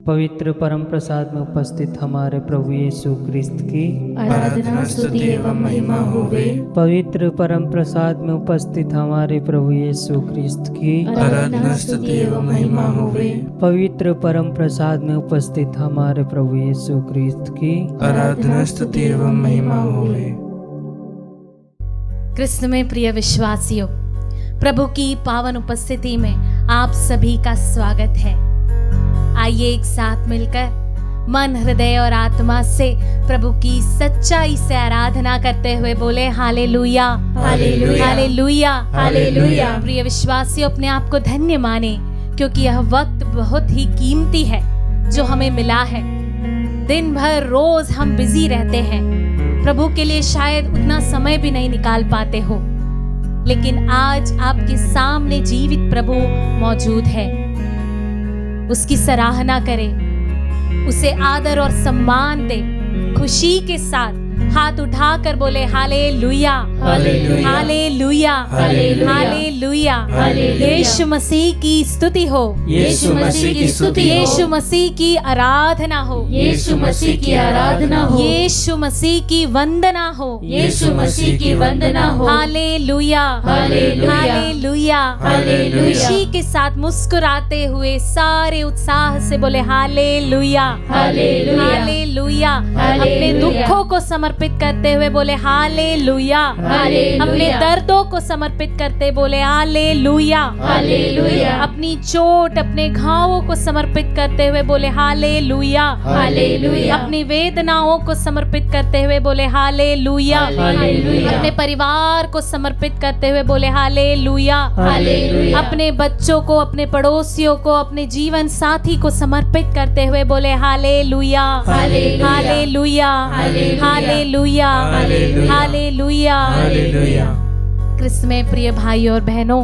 पवित्र परम प्रसाद में उपस्थित हमारे प्रभु यीशु क्रिस्त की आराधना स्तुति एवं महिमा होवे। पवित्र परम प्रसाद में उपस्थित हमारे प्रभु यीशु क्रिस्त की आराधना स्तुति एवं महिमा होवे। पवित्र परम प्रसाद में उपस्थित हमारे प्रभु यीशु क्रिस्त की आराधना स्तुति एवं महिमा होवे। क्रिस्त में प्रिय विश्वासियों, प्रभु की पावन उपस्थिति में आप सभी का स्वागत है। आइए एक साथ मिलकर मन, हृदय और आत्मा से प्रभु की सच्चाई से आराधना करते हुए बोले हालेलुया, हालेलुया, हालेलुया, हालेलुया। प्रिय विश्वासियों, अपने आप को धन्य माने, क्योंकि यह वक्त बहुत ही कीमती है जो हमें मिला है। दिन भर रोज हम बिजी रहते हैं, प्रभु के लिए शायद उतना समय भी नहीं निकाल पाते हो, लेकिन आज आपके सामने जीवित प्रभु मौजूद है। उसकी सराहना करें, उसे आदर और सम्मान दें, खुशी के साथ हाथ उठाकर बोले hallelujah, hallelujah, hallelujah, hallelujah, hallelujah. Hallelujah. यीशु मसीह की स्तुति हो, यीशु मसीह की स्तुति हो, यीशु मसीह की आराधना हो, यीशु मसीह की आराधना हो, यीशु मसीह की वंदना हो, यीशु मसीह की वंदना हो। Hallelujah, hallelujah, hallelujah, hallelujah. खुशी के साथ मुस्कुराते हुए सारे उत्साह से बोले हालेलुया, हालेलुया, हालेलुया। हालेलुया। अपने दुखों को समर्पित करते हुए बोले हालेलुया, हालेलुया। अपने दर्दों को समर्पित करते बोले हालेलुया, हालेलुया। अपनी चोट, अपने घावों को समर्पित करते हुए बोले हालेलुया, हालेलुया। अपनी वेदनाओं को समर्पित करते हुए बोले हालेलुया, हालेलुया। अपने परिवार को समर्पित करते हुए बोले हालेलुया, हालेलुया। अपने बच्चों को, अपने पड़ोसियों को, अपने जीवन साथी को समर्पित करते हुए बोले hallelujah, hallelujah. Hallelujah, hallelujah. Hallelujah, hallelujah. Hallelujah. Hallelujah. क्रिस्त में प्रिय भाइयों और बहनों,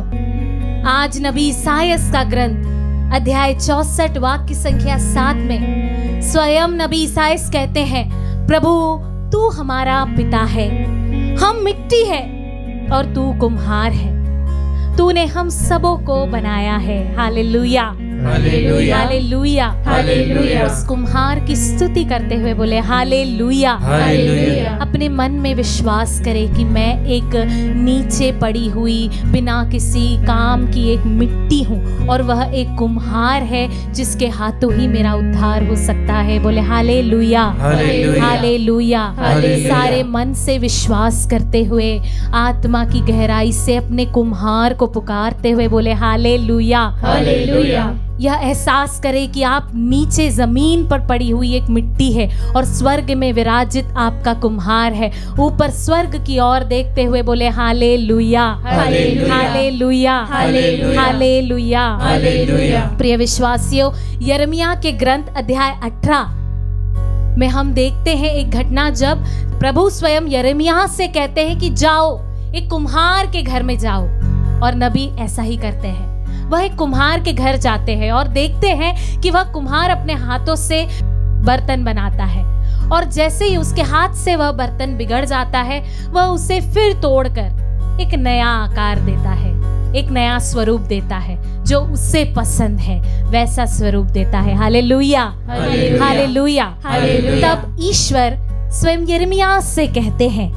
आज नबी इसायास का ग्रंथ अध्याय 64 वाक्य संख्या 7 में स्वयं नबी इसायास कहते हैं, प्रभु तू हमारा पिता है, हम मिट्टी है और तू कुम्हार है, तूने हम सबों को बनाया है। Hallelujah, hallelujah, hallelujah, hallelujah. उस कुम्हार की स्तुति करते हुए बोले हालेलुया। हालेलुया। अपने मन में विश्वास करें कि मैं एक नीचे पड़ी हुई, बिना किसी काम की एक मिट्टी हूँ और वह एक कुम्हार है जिसके हाथों ही मेरा उद्धार हो सकता है। बोले हालेलुया, हालेलुया। हालेलुया। हालेलुया। सारे मन से विश्वास करते हुए, आत्मा की गहराई से अपने कुम्हार को पुकारते हुए बोले हालेलुया, हालेलुया। यह एहसास करें कि आप नीचे जमीन पर पड़ी हुई एक मिट्टी है और स्वर्ग में विराजित आपका कुम्हार है। ऊपर स्वर्ग की ओर देखते हुए बोले hallelujah, hallelujah. Hallelujah, hallelujah. Hallelujah. Hallelujah. प्रिय विश्वासियों, यिर्मयाह के ग्रंथ अध्याय 18 में हम देखते हैं एक घटना जब प्रभु स्वयं यिर्मयाह से कहते हैं कि जाओ, एक कुम्हार के घर में जाओ, और नबी ऐसा ही करते हैं। वह एक कुम्हार के घर जाते हैं और देखते हैं कि वह कुम्हार अपने हाथों से बर्तन बनाता है, और जैसे ही उसके हाथ से वह बर्तन बिगड़ जाता है, वह उसे फिर तोड़कर एक नया आकार देता है, एक नया स्वरूप देता है जो उससे पसंद है, वैसा स्वरूप देता है। Hallelujah, hallelujah. हालेलुया। हालेलुया। तब ईश्वर स्वयं यिर्मयाह से कहते हैं,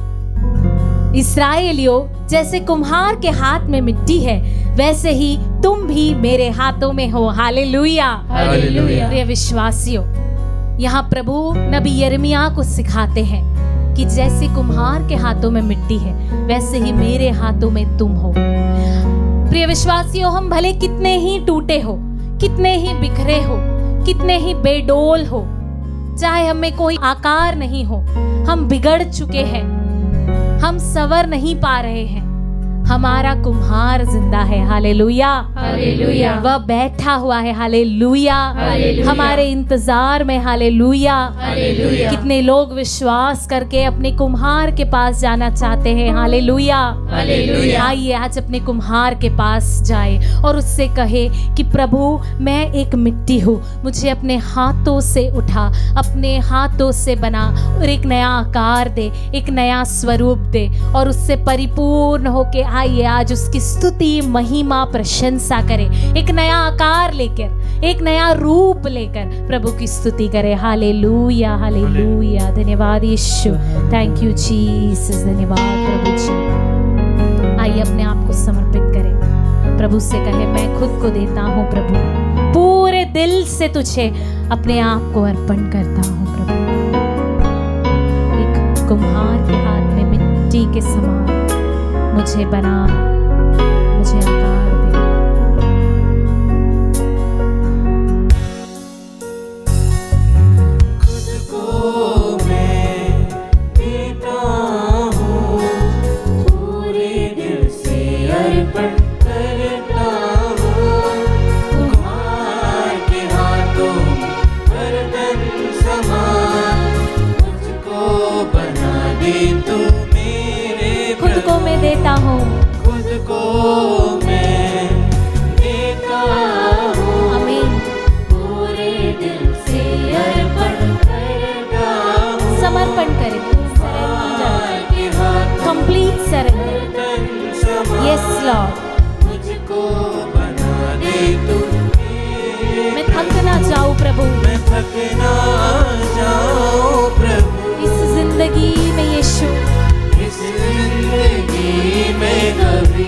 इस्राएलियों, जैसे कुम्हार के हाथ में मिट्टी है, वैसे ही तुम भी मेरे हाथों में हो। Hallelujah, hallelujah. प्रिय विश्वासियों, यहाँ प्रभु नबी यिर्मयाह को सिखाते हैं कि जैसे कुम्हार के हाथों में मिट्टी है, वैसे ही मेरे हाथों में तुम हो। प्रिय विश्वासियों, हम भले कितने ही टूटे हो, कितने ही बिखरे हो, कितने ही बेडोल हो, चाहे हमें कोई आकार नहीं हो, हम बिगड़ चुके हैं, हम संवर नहीं पा रहे हैं, हमारा कुम्हार जिंदा है। Hallelujah, hallelujah. वह बैठा हुआ है। Hallelujah, hallelujah. हमारे इंतजार में। हालेलुया। हालेलुया। कितने लोग विश्वास करके अपने कुम्हार के पास जाना चाहते हैं। Hallelujah, hallelujah. आइए आज अपने कुम्हार के पास जाए और उससे कहे कि प्रभु मैं एक मिट्टी हूँ, मुझे अपने हाथों से उठा, अपने हाथों से बना और एक नया आकार दे, एक नया स्वरूप दे, और उससे परिपूर्ण होके आइए आज उसकी स्तुति महिमा प्रशंसा करें, एक नया आकार लेकर, एक नया रूप लेकर प्रभु की स्तुति करें। Hallelujah, hallelujah. धन्यवाद यीशु, थैंक यू जीसस। धन्यवाद प्रभु जी। आइए अपने आप को समर्पित करें, प्रभु से कहे मैं खुद को देता हूँ प्रभु, पूरे दिल से तुझे अपने आप को अर्पण करता हूँ प्रभु। एक कुम्हार के हाथ में मिट्टी के समान मुझे बना, मुझे आकार दे। खुद को मैं देता हूँ, पूरे दिल से अर्पण करता हूँ। कुम्हार के हाथों बर्तन समान, मुझको बना दे तू मेरे। खुद को मैं देता हूँ, खुद को मैं देता हूँ, आमीन। पूरे दिल से अर्पण करता हूँ। समर्पण करें, के हाथ कंप्लीट सरेंडर। बर्तन समान, यस लॉर्ड। मुझको बना दे तू मेरे। मैं थक ना जाऊँ प्रभु, मैं थक ना जाऊँ प्रभु, इस जिंदगी में यीशु। इस जिंदगी में कभी।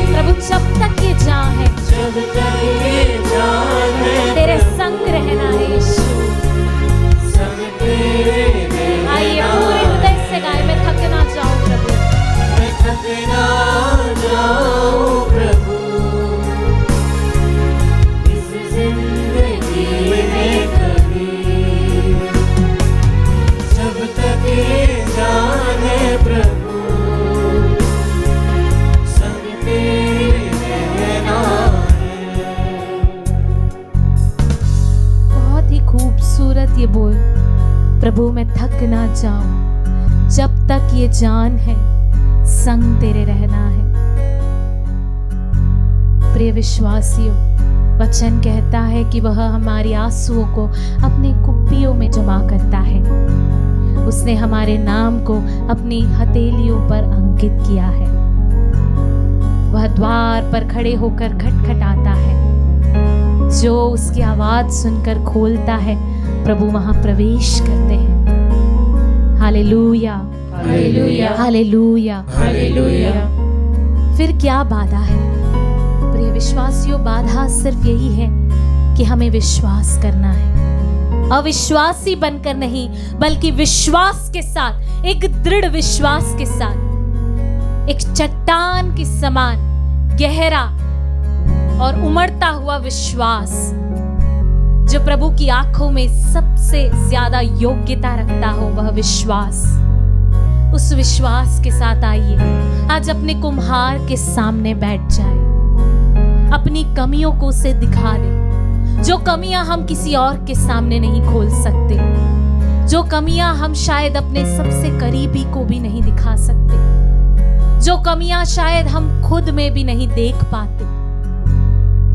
प्रभु जब तक ये जान है, जब तक ये जान है तेरे संग रहना है यीशु। संग तेरे रहना। आइए पूरे हृदय से गाए, मैं थक ना जाऊँ प्रभु, मैं थक ना जाऊँ प्रभु, इस जिंदगी में कभी। जब तक ये जान है प्रभु, संग तेरे रहना है। बहुत ही खूबसूरत ये बोल, प्रभु मैं थक ना जाऊं, जब तक ये जान है संग तेरे रहना है। प्रिय विश्वासियों, वचन कहता है कि वह हमारी आंसुओं को अपने कुप्पियों में जमा करता है। उसने हमारे नाम को अपनी हथेलियों पर अंकित किया है। वह द्वार पर खड़े होकर खटखटाता है, जो उसकी आवाज सुनकर खोलता है, प्रभु वहां प्रवेश करते हैं। Hallelujah, hallelujah, hallelujah, hallelujah. फिर क्या बाधा है? प्रिय विश्वासियों, बाधा सिर्फ यही है कि हमें विश्वास करना है। अविश्वासी बनकर नहीं, बल्कि विश्वास के साथ, एक दृढ़ विश्वास के साथ, एक चट्टान के समान गहरा और उमड़ता हुआ विश्वास, जो प्रभु की आंखों में सबसे ज्यादा योग्यता रखता हो, वह विश्वास। उस विश्वास के साथ आइए आज अपने कुम्हार के सामने बैठ जाए, अपनी कमियों को उसे दिखा दे। जो कमियां हम किसी और के सामने नहीं खोल सकते, जो कमियां हम शायद अपने सबसे करीबी को भी नहीं दिखा सकते, जो कमियां शायद हम खुद में भी नहीं देख पाते,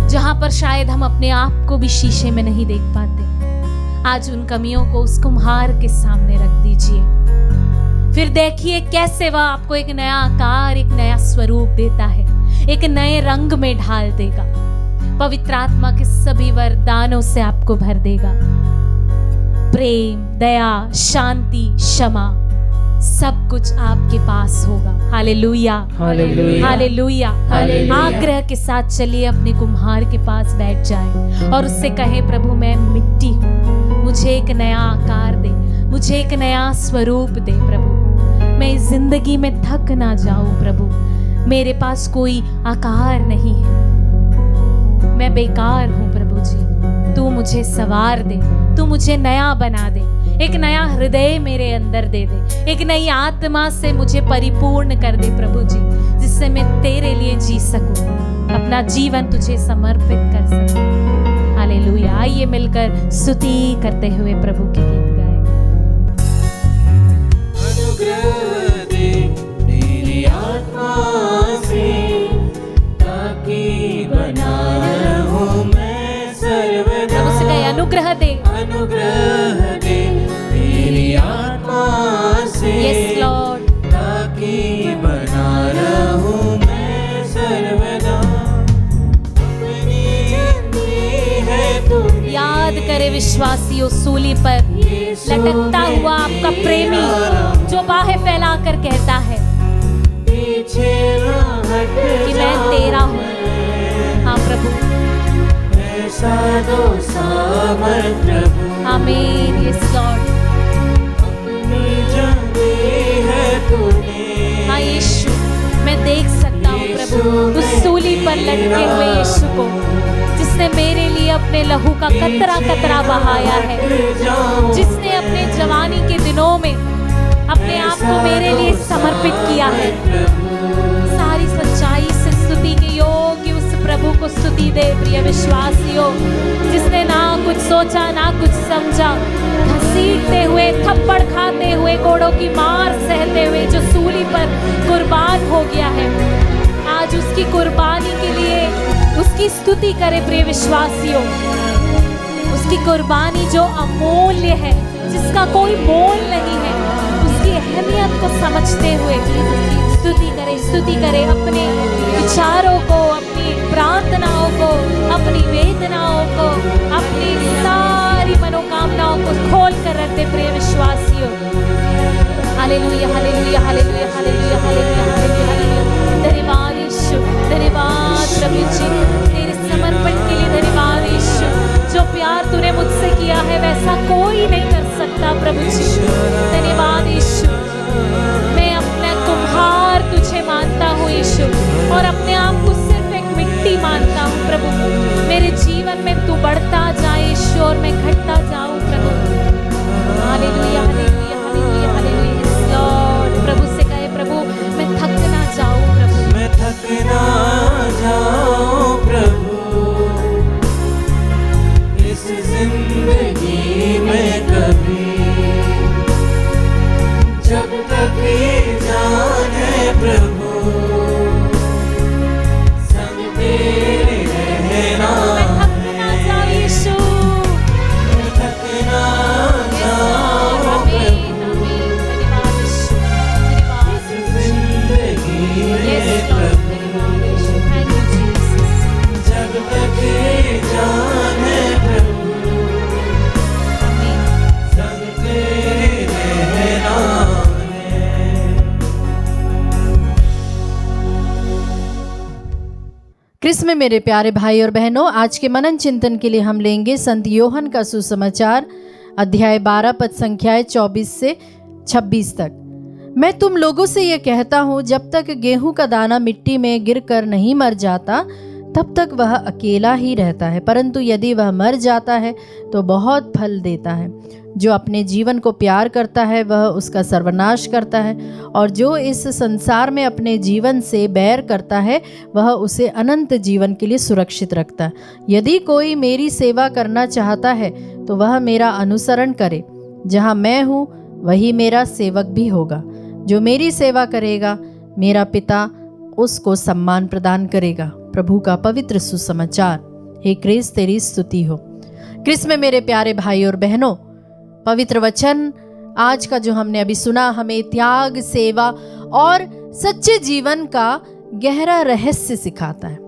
जहां पर शायद हम अपने आप को भी शीशे में नहीं देख पाते, आज उन कमियों को उस कुम्हार के सामने रख दीजिए। फिर देखिए कैसे वह आपको एक नया आकार, एक नया स्वरूप देता है, एक नए रंग में ढाल देगा, पवित्र आत्मा के सभी वरदानों से आपको भर देगा। प्रेम, दया, शांति, क्षमा, सब कुछ आपके पास होगा। Hallelujah, hallelujah, hallelujah, hallelujah. आग्रह के साथ चलिए अपने कुम्हार के पास बैठ जाए और उससे कहे, प्रभु मैं मिट्टी हूँ, मुझे एक नया आकार दे, मुझे एक नया स्वरूप दे प्रभु। मैं इस जिंदगी में थक ना जाऊं प्रभु, मेरे पास कोई आकार नहीं है, मैं बेकार हूं प्रभु जी, तू मुझे सवार दे, तू मुझे नया बना दे, एक नया हृदय मेरे अंदर दे दे, एक नई आत्मा से मुझे परिपूर्ण कर दे प्रभु जी, जिससे मैं तेरे लिए जी सकूं, अपना जीवन तुझे समर्पित कर सकूं। हालेलुया। आइए मिलकर स्तुति करते हुए प्रभु के गीत गाएं। अनुग्रह दे तेरी आत्मा से, ताकि बना रहूं मैं सर्वदा। प्रभु से कहे, अनुग्रह दे, अनुग्रह दे तेरी आत्मा से, यस लॉर्ड, ताकि बना रहूं मैं प्रिय विश्वासियों, सूली पर लटकता हुआ आपका प्रेमी जो बाहें फैलाकर कहता है पीछे ना हट कि मैं तेरा हूँ। हाँ प्रभु, ऐसा दो सामर्थ प्रभु, आमीन। Yes Lord. अपनी जंगी है तूने। हाँ यीशु, मैं देख सकता हूँ प्रभु उस सूली पर लटके हुए यीशु को, जिसने मेरे लिए अपने लहू का कतरा कतरा बहाया है, जिसने अपने जवानी के दिनों में अपने आप को मेरे लिए समर्पित किया है। सारी सच्चाई से स्तुति के योग्य उस प्रभु को स्तुति दे प्रिय विश्वासियों, जिसने ना कुछ सोचा ना कुछ समझा, घसीटते हुए, थप्पड़ खाते हुए, कोड़ों की मार सहते हुए जो सूली पर कुर्बान हो गया है। आज उसकी कुर्बानी के लिए उसकी स्तुति करे प्रिय विश्वासियों। उसकी कुर्बानी जो अमूल्य है, जिसका कोई मोल नहीं है, उसकी अहमियत को समझते हुए स्तुति करे अपने विचारों को, अपनी प्रार्थनाओं को, अपनी वेदनाओं को, अपनी सारी मनोकामनाओं को खोल कर रख दे प्रिय विश्वासियों। Hallelujah, hallelujah, hallelujah, hallelujah, hallelujah, hallelujah. धन्यवाद यीशु, धन्यवाद प्रभु जी, तेरे समर्पण के लिए धन्यवाद यीशु। जो प्यार तूने मुझसे किया है वैसा कोई नहीं कर सकता प्रभु जी। धन्यवाद यीशु। मैं अपना कुम्हार तुझे मानता हूँ यीशु, और अपने आप को सिर्फ एक मिट्टी मानता हूँ प्रभु। मेरे जीवन में तू बढ़ता जाए यीशु और मैं घटता जाऊँ प्रभु। Hallelujah, hallelujah, hallelujah, hallelujah. Yes lord. प्रभु से कहे, प्रभु मैं थक ना जाऊँ प्रभु, मैं थक ना जाऊं प्रभु, इस जिंदगी में कभी, जब तक ये जान है प्रभु, संग तेरे रहना मैं थक ना जाऊँ यीशु। मैं थक ना जाऊं आमीन, आमीन। धन्यवाद यीशु, धन्यवाद जिंदगी यस में लॉर्ड, प्रभु, धन्यवाद यीशु। Thank you Jesus. जब तक ये जान है प्रभु, आमीन। संग तेरे रहना है। क्रिस्त में मेरे प्यारे भाई और बहनों, आज के मनन चिंतन के लिए हम लेंगे संत योहन का सुसमाचार अध्याय 12 पद संख्याएं 24 से 26 तक। मैं तुम लोगों से ये कहता हूँ, जब तक गेहूं का दाना मिट्टी में गिरकर नहीं मर जाता तब तक वह अकेला ही रहता है, परंतु यदि वह मर जाता है तो बहुत फल देता है। जो अपने जीवन को प्यार करता है वह उसका सर्वनाश करता है, और जो इस संसार में अपने जीवन से बैर करता है वह उसे अनंत जीवन के लिए सुरक्षित रखता है। यदि कोई मेरी सेवा करना चाहता है तो वह मेरा अनुसरण करे। जहाँ मैं हूँ वही मेरा सेवक भी होगा। जो मेरी सेवा करेगा मेरा पिता उसको सम्मान प्रदान करेगा। प्रभु का पवित्र सुसमाचार। हे क्रिस्त, तेरी स्तुति हो। क्रिस्त में मेरे प्यारे भाई और बहनों, पवित्र वचन आज का जो हमने अभी सुना हमें त्याग, सेवा और सच्चे जीवन का गहरा रहस्य सिखाता है।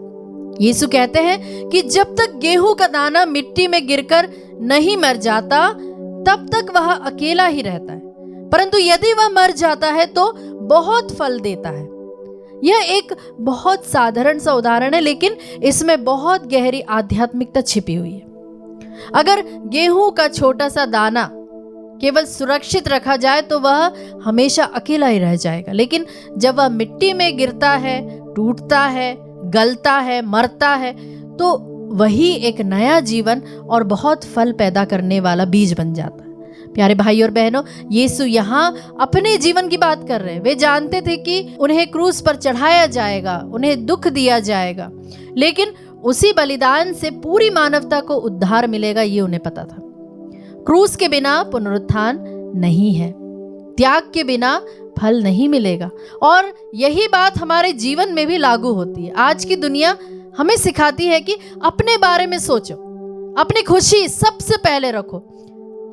यीशु कहते हैं कि जब तक गेहूं का दाना मिट्टी में गिरकर नहीं मर जाता तब तक वह अकेला ही रहता है, परंतु यदि वह मर जाता है तो बहुत फल देता है। यह एक बहुत साधारण सा उदाहरण है, लेकिन इसमें बहुत गहरी आध्यात्मिकता छिपी हुई है। अगर गेहूं का छोटा सा दाना केवल सुरक्षित रखा जाए तो वह हमेशा अकेला ही रह जाएगा, लेकिन जब वह मिट्टी में गिरता है, टूटता है, गलता है, मरता है, तो वही एक नया जीवन और बहुत फल पैदा करने वाला बीज बन जाता है। प्यारे भाई और बहनों, यीशु यहाँ अपने जीवन की बात कर रहे हैं। वे जानते थे कि उन्हें क्रूस पर चढ़ाया जाएगा, उन्हें दुख दिया जाएगा, लेकिन उसी बलिदान से पूरी मानवता को उद्धार मिलेगा, ये उन्हें पता था। क्रूस के बिना पुनरुत्थान नहीं है, त्याग के बिना फल नहीं मिलेगा, और यही बात हमारे जीवन में भी लागू होती है। आज की दुनिया हमें सिखाती है कि अपने बारे में सोचो, अपनी खुशी सबसे पहले रखो,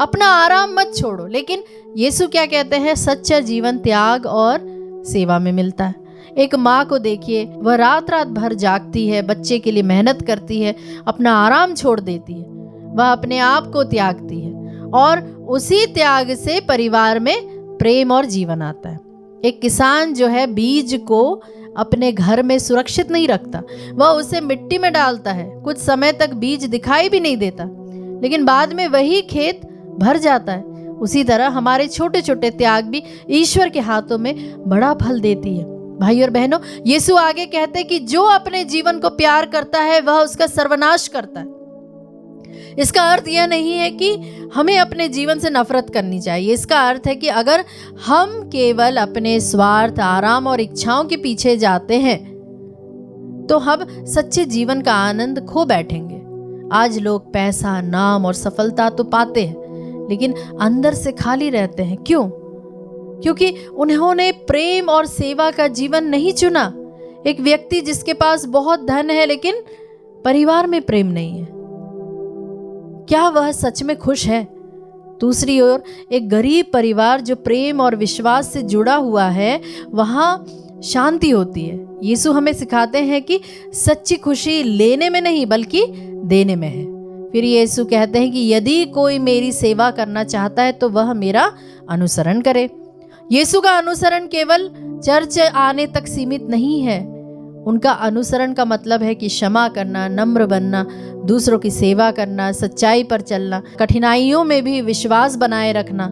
अपना आराम मत छोड़ो, लेकिन यीशु क्या कहते हैं? सच्चा जीवन त्याग और सेवा में मिलता है। एक माँ को देखिए, वह रात रात भर जागती है, बच्चे के लिए मेहनत करती है, अपना आराम छोड़ देती है, वह अपने आप को त्यागती है और उसी त्याग से परिवार में प्रेम और जीवन आता है। एक किसान जो है बीज को अपने घर में सुरक्षित नहीं रखता, वह उसे मिट्टी में डालता है। कुछ समय तक बीज दिखाई भी नहीं देता, लेकिन बाद में वही खेत भर जाता है। उसी तरह हमारे छोटे छोटे त्याग भी ईश्वर के हाथों में बड़ा फल देती है। भाई और बहनों, यीशु आगे कहते हैं कि जो अपने जीवन को प्यार करता है वह उसका सर्वनाश करता है। इसका अर्थ यह नहीं है कि हमें अपने जीवन से नफरत करनी चाहिए। इसका अर्थ है कि अगर हम केवल अपने स्वार्थ, आराम और इच्छाओं के पीछे जाते हैं तो हम सच्चे जीवन का आनंद खो बैठेंगे। आज लोग पैसा, नाम और सफलता तो पाते हैं, लेकिन अंदर से खाली रहते हैं। क्यों? क्योंकि उन्होंने प्रेम और सेवा का जीवन नहीं चुना। एक व्यक्ति जिसके पास बहुत धन है लेकिन परिवार में प्रेम नहीं है, क्या वह सच में खुश है? दूसरी ओर एक गरीब परिवार जो प्रेम और विश्वास से जुड़ा हुआ है, वहाँ शांति होती है। यीशु हमें सिखाते हैं कि सच्ची खुशी लेने में नहीं बल्कि देने में है। फिर यीशु कहते हैं कि यदि कोई मेरी सेवा करना चाहता है तो वह मेरा अनुसरण करे। यीशु का अनुसरण केवल चर्च आने तक सीमित नहीं है। उनका अनुसरण का मतलब है कि क्षमा करना, नम्र बनना, दूसरों की सेवा करना, सच्चाई पर चलना, कठिनाइयों में भी विश्वास बनाए रखना।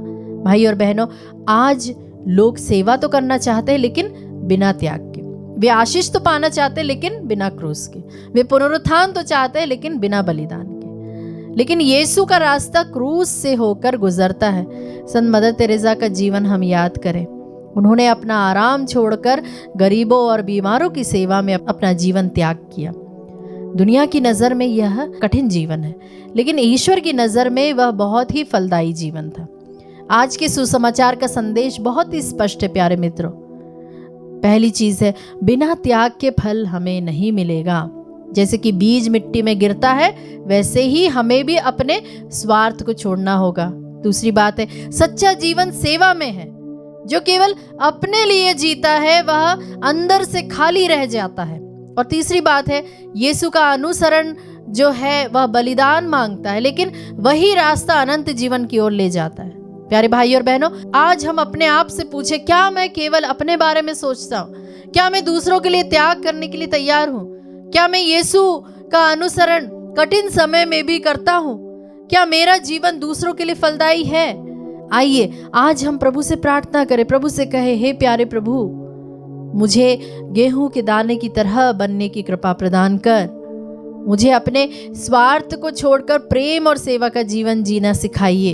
भाई और बहनों, आज लोग सेवा तो करना चाहते हैं लेकिन बिना त्याग के। वे आशीष तो पाना चाहते हैं लेकिन बिना क्रूस के। वे पुनरुत्थान तो चाहते हैं लेकिन बिना बलिदान के। लेकिन यीशु का रास्ता क्रूस से होकर गुजरता है। संत मदर तेरेसा का जीवन हम याद करें। उन्होंने अपना आराम छोड़कर गरीबों और बीमारों की सेवा में अपना जीवन त्याग किया। दुनिया की नज़र में यह कठिन जीवन है, लेकिन ईश्वर की नज़र में वह बहुत ही फलदायी जीवन था। आज के सुसमाचार का संदेश बहुत ही स्पष्ट है प्यारे मित्रों। पहली चीज़ है, बिना त्याग के फल हमें नहीं मिलेगा। जैसे कि बीज मिट्टी में गिरता है, वैसे ही हमें भी अपने स्वार्थ को छोड़ना होगा। दूसरी बात है, सच्चा जीवन सेवा में है। जो केवल अपने लिए जीता है वह अंदर से खाली रह जाता है। और तीसरी बात है, यीशु का अनुसरण जो है वह बलिदान मांगता है, लेकिन वही रास्ता अनंत जीवन की ओर ले जाता है। प्यारे भाई और बहनों, आज हम अपने आप से पूछे, क्या मैं केवल अपने बारे में सोचता हूँ? क्या मैं दूसरों के लिए त्याग करने के लिए तैयार हूँ? क्या मैं यीशु का अनुसरण कठिन समय में भी करता हूँ? क्या मेरा जीवन दूसरों के लिए फलदायी है? आइए आज हम प्रभु से प्रार्थना करें, प्रभु से कहे, हे प्यारे प्रभु, मुझे गेहूं के दाने की तरह बनने की कृपा प्रदान कर। मुझे अपने स्वार्थ को छोड़कर प्रेम और सेवा का जीवन जीना सिखाइए।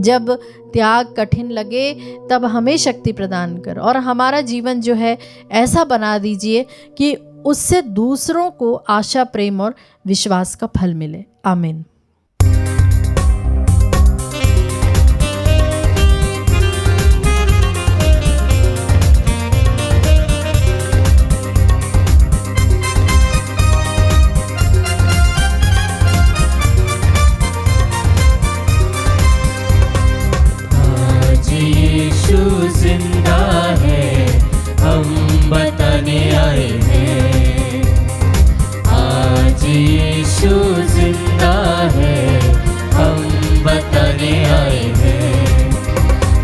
जब त्याग कठिन लगे तब हमें शक्ति प्रदान कर और हमारा जीवन जो है ऐसा बना दीजिए कि उससे दूसरों को आशा, प्रेम और विश्वास का फल मिले। आमीन। जिंदा है, हम बताने आए हैं। आज यीशु जिंदा है, हम बताने आए हैं।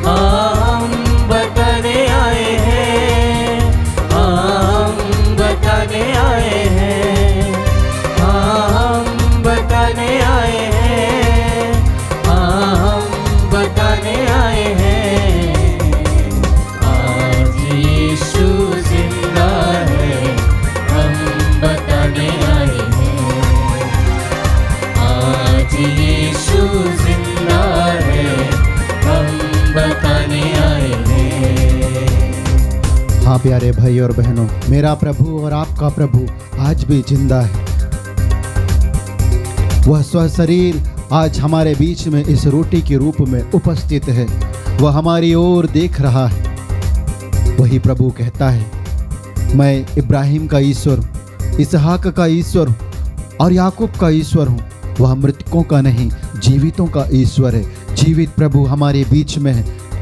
हम बताने आए हैं, हम बताने आए हैं, हम बताने आए हैं, हम बताने आए हैं। हाँ प्यारे भाई और बहनों, मेरा प्रभु और आपका प्रभु आज भी जिंदा है। वह स्व शरीर आज हमारे बीच में इस रोटी के रूप में उपस्थित है। वह हमारी ओर देख रहा है। वही प्रभु कहता है, मैं इब्राहिम का ईश्वर हूँ, इसहाक का ईश्वर हूँ और याकूब का ईश्वर हूँ। वह मृतकों का नहीं, जीवितों का ईश्वर है। जीवित प्रभु हमारे बीच में है।